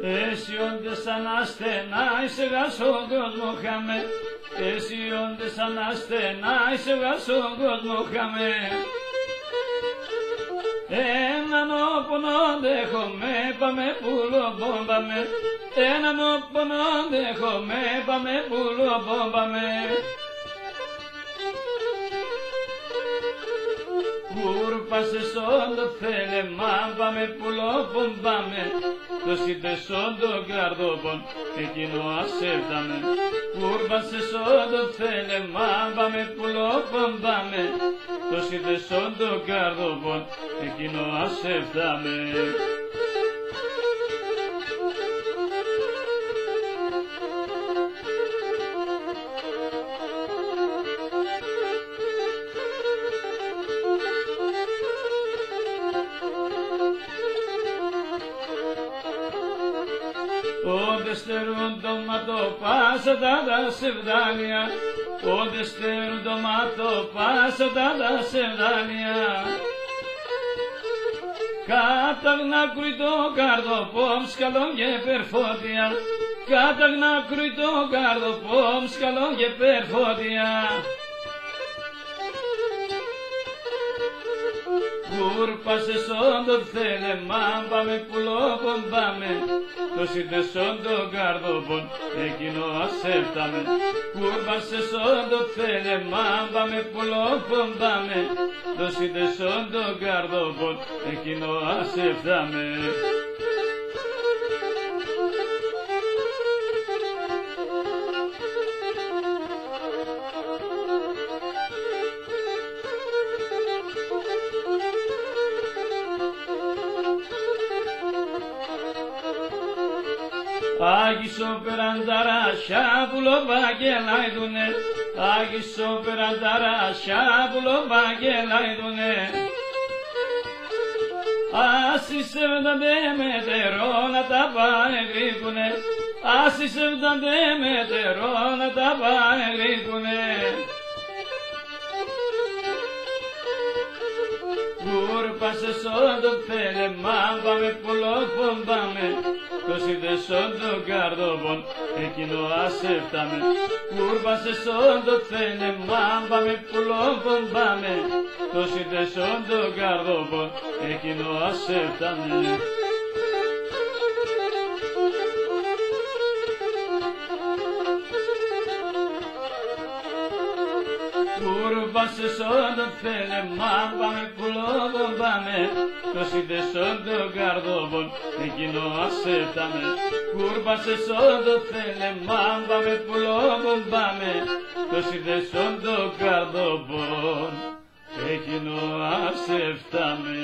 Εσύ όντες σαν ασθενά είσαι γασό κόσμο χαμε. Εσύ όντες σαν ασθενά είσαι γασό κόσμο χαμε. Έναν όπονο δέχομαι, πάμε πουλο μπόμπαμε. Έναν όπονο δέχομαι, πάμε πουλο μπόμπαμε. Κούρπασε σον το θέλεμα, πάμε πουλο μπομπάμε. Το συντεσόν το καρδόπον, εκείνο ασέφταμε. Κούρπασε σον το θέλεμα, πάμε πουλο μπομπάμε. Το συντεσόν το καρδόπον, εκείνο ασέφταμε. Όντε στερούν το ματό πάσα τα σεβδάλια. Όντε στερούν το ματό πάσα τα σεβδάλια. Καταγνάκρουι το καρδοπόμ σκαλόν και περφώτια. Καταγνάκρουι το καρδοπόμ σκαλόν και περφώτια. Κούρπασε σον το θέλεμα, πάμε πουλόπον πάμε. Το συντεσόν το καρδόπον, εκείνο ασέφταμε. Κούρπασε σον το θέλεμα, πάμε πουλόπον πάμε. Το συντεσόν το καρδόπον, εκείνο ασέφταμε. Άγισο περανταράσια πουλοβαγγελάιδουνε. Άγισο περανταράσια πουλοβαγγελάιδουνε. Άσοι σεβδαντε μετερό να τα παεγρήκουνε. Άσοι σεβδαντε μετερό να τα παεγρήκουνε. Κούρπασε σον το θέλεμα, πάμε πουλόπον πάμε. Το συντεσόν το καρδόπον, εκείνο ασέφταμε. Κούρπασε σον το θέλεμα, πάμε πουλόπον πάμε. Το συντεσόν το καρδόπον, εκείνο ασέφταμε. Κούρπασε σον το θέλεμα, πάμε πουλόπον πάμε. Το συντεσόν το καρδόπον, εκείνο ασέφταμε. Κούρπασε σον το θέλεμα, πάμε πουλόπον πάμε. Το συντεσόν το καρδόπον, εκείνο ασέφταμε.